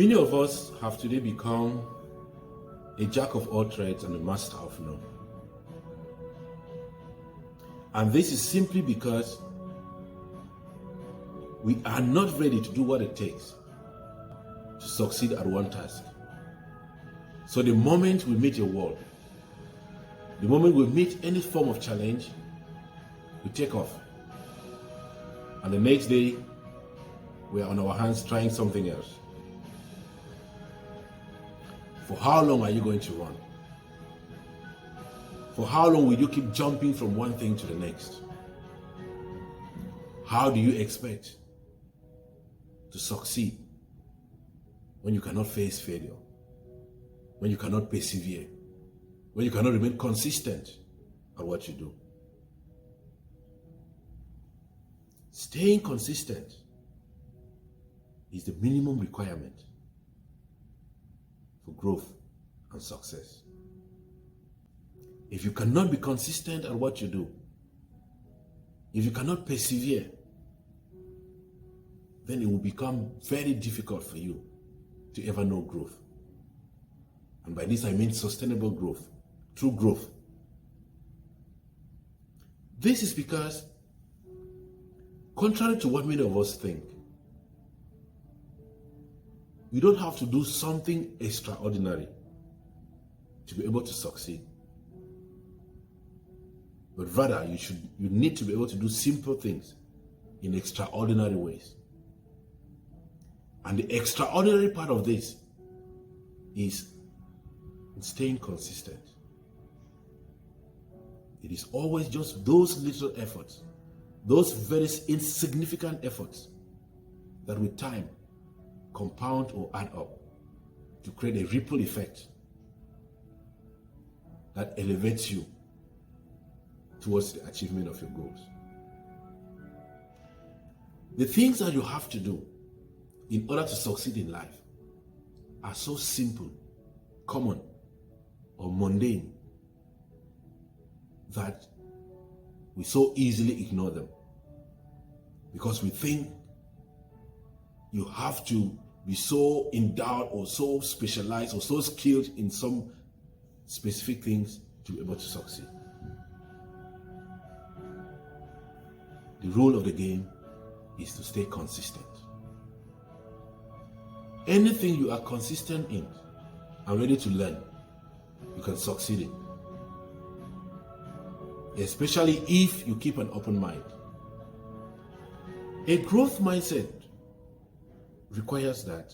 Many of us have today become a jack of all trades and a master of none. And this is simply because we are not ready to do what it takes to succeed at one task. So the moment we meet a wall, the moment we meet any form of challenge, we take off. And the next day, we are on our hands trying something else. For how long are you going to run? For how long will you keep jumping from one thing to the next? How do you expect to succeed when you cannot face failure? When you cannot persevere? When you cannot remain consistent at what you do? Staying consistent is the minimum requirement for growth and success. If you cannot be consistent at what you do, if you cannot persevere, then it will become very difficult for you to ever know growth. And by this I mean sustainable growth, true growth. This is because, contrary to what many of us think, you don't have to do something extraordinary to be able to succeed. But rather, you need to be able to do simple things in extraordinary ways. And the extraordinary part of this is staying consistent. It is always just those little efforts, those very insignificant efforts that with time compound or add up to create a ripple effect that elevates you towards the achievement of your goals. The things that you have to do in order to succeed in life are so simple, common, or mundane that we so easily ignore them because we think you have to be so endowed or so specialized or so skilled in some specific things to be able to succeed. The rule of the game is to stay consistent. Anything you are consistent in and ready to learn, you can succeed in. Especially if you keep an open mind. A growth mindset requires that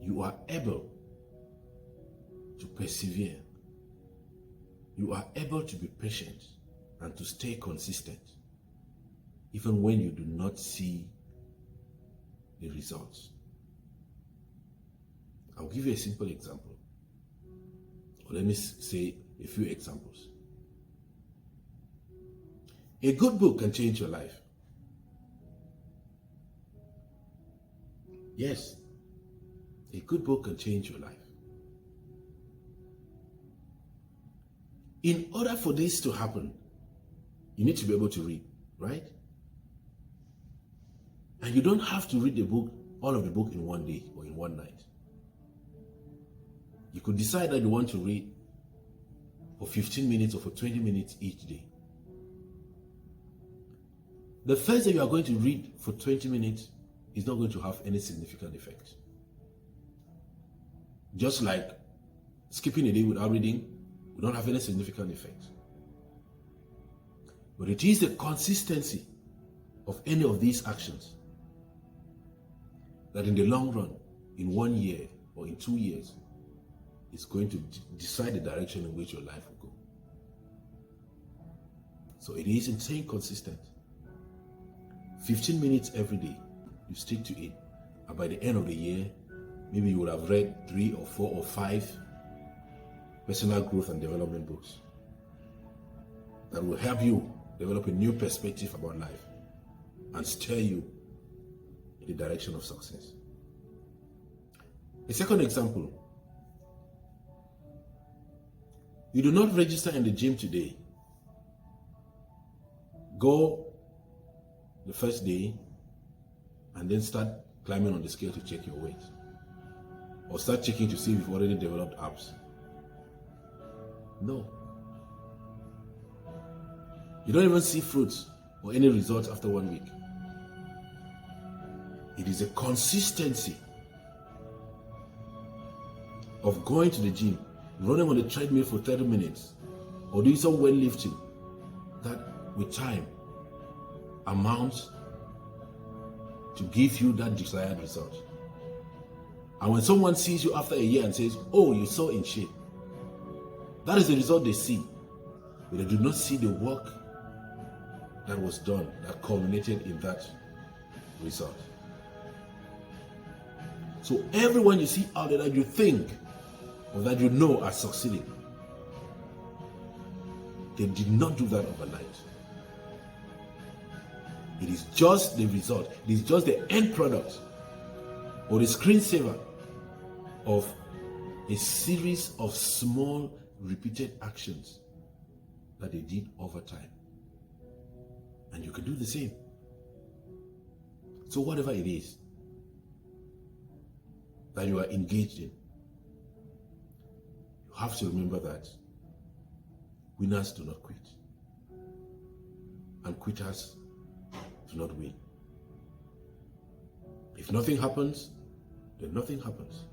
you are able to persevere. You are able to be patient and to stay consistent, even when you do not see the results. I'll give you a simple example. Or let me say a few examples. A good book can change your life. Yes, a good book can change your life. In order for this to happen, you need to be able to read, right? And you don't have to read the book, all of the book in one day or in one night. You could decide that you want to read for 15 minutes or for 20 minutes each day. The first day you are going to read for 20 minutes is not going to have any significant effect. Just like skipping a day without reading will not have any significant effect. But it is the consistency of any of these actions that in the long run, in 1 year or in 2 years, is going to decide the direction in which your life will go. So it is in staying consistent. 15 minutes every day, you stick to it. And by the end of the year, maybe you would have read 3 or 4 or 5 personal growth and development books that will help you develop a new perspective about life and steer you in the direction of success. A second example. You do not register in the gym today. Go the first day, and then start climbing on the scale to check your weight. Or start checking to see if you've already developed abs. No. You don't even see fruits or any results after 1 week. It is a consistency of going to the gym, running on the treadmill for 30 minutes, or doing some weightlifting that with time amounts to give you that desired result. And when someone sees you after a year and says, "Oh, you're so in shape," that is the result they see. But they do not see the work that was done that culminated in that result. So everyone you see out there that you think or that you know are succeeding, they did not do that overnight. It is just the result. It is just the end product or the screensaver of a series of small repeated actions that they did over time. And you can do the same. So whatever it is that you are engaged in, you have to remember that winners do not quit. And quitters do not win. If nothing happens, then nothing happens.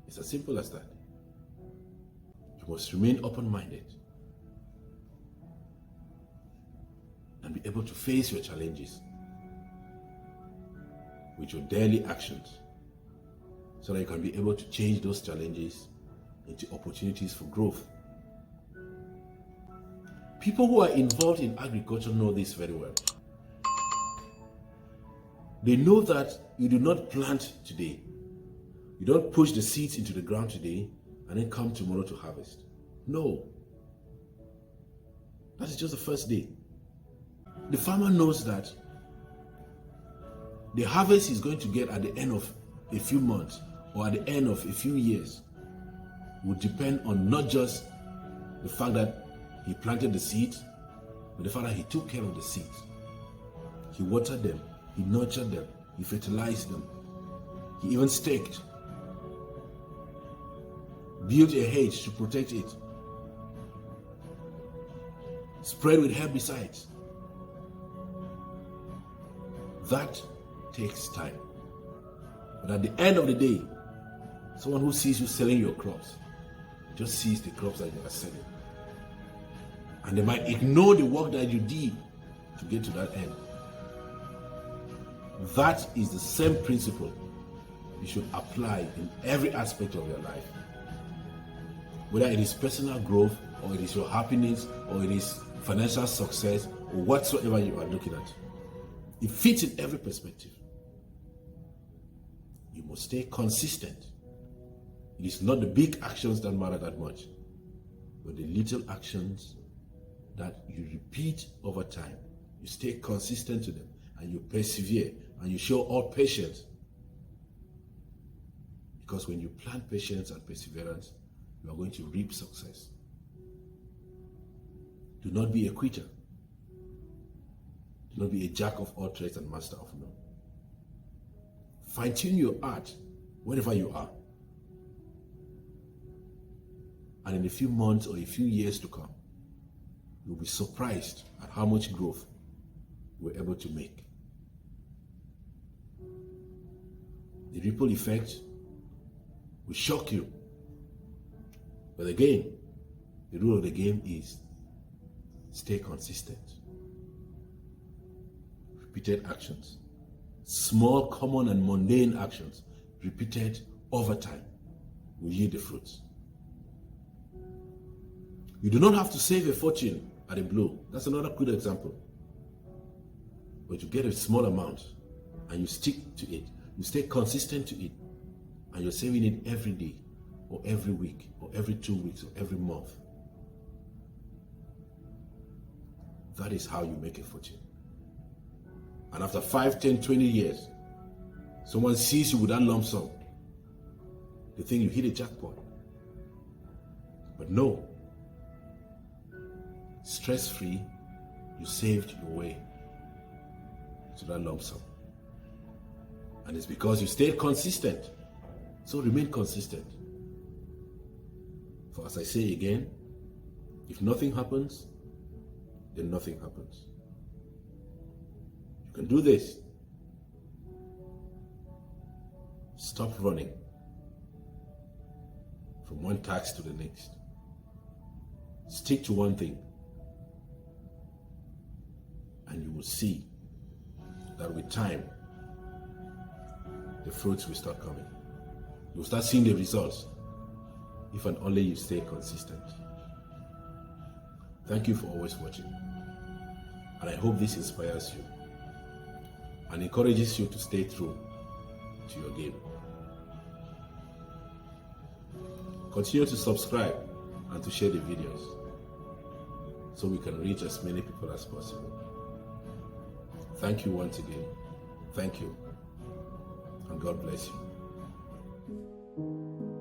It's as simple as that. You must remain open-minded and be able to face your challenges with your daily actions so that you can be able to change those challenges into opportunities for growth. People who are involved in agriculture know this very well. They know that you do not plant today. You don't push the seeds into the ground today and then come tomorrow to harvest. No. That is just the first day. The farmer knows that the harvest he's going to get at the end of a few months or at the end of a few years would depend on not just the fact that he planted the seeds, but the fact that he took care of the seeds. He watered them, he nurtured them, he fertilized them, he even staked, built a hedge to protect it, spread with herbicides. That takes time. But at the end of the day, someone who sees you selling your crops just sees the crops that you are selling. And they might ignore the work that you did to get to that end. That is the same principle you should apply in every aspect of your life. Whether it is personal growth, or it is your happiness, or it is financial success, or whatsoever you are looking at. It fits in every perspective. You must stay consistent. It is not the big actions that matter that much, but the little actions that you repeat over time. You stay consistent to them, and you persevere, and you show all patience. Because when you plant patience and perseverance, you are going to reap success. Do not be a quitter. Do not be a jack of all trades and master of none. Fine-tune your art wherever you are. And in a few months or a few years to come, you'll be surprised at how much growth we're able to make. The ripple effect will shock you. But again, the rule of the game is stay consistent. Repeated actions. Small, common, and mundane actions repeated over time will yield the fruits. You do not have to save a fortune at a blow. That's another good example. But you get a small amount and you stick to it. You stay consistent to it. And you're saving it every day, or every week, or every 2 weeks, or every month. That is how you make a fortune. And after 5, 10, 20 years, someone sees you with that lump sum. They think you hit a jackpot. But no. Stress-free, you saved your way to that lump sum. And it's because you stayed consistent. So remain consistent. For as I say again, if nothing happens, then nothing happens. You can do this. Stop running from one task to the next. Stick to one thing. And you will see that with time, the fruits will start coming. You'll start seeing the results if and only you stay consistent. Thank you for always watching. And I hope this inspires you and encourages you to stay true to your game. Continue to subscribe and to share the videos so we can reach as many people as possible. Thank you once again. Thank you. And God bless you.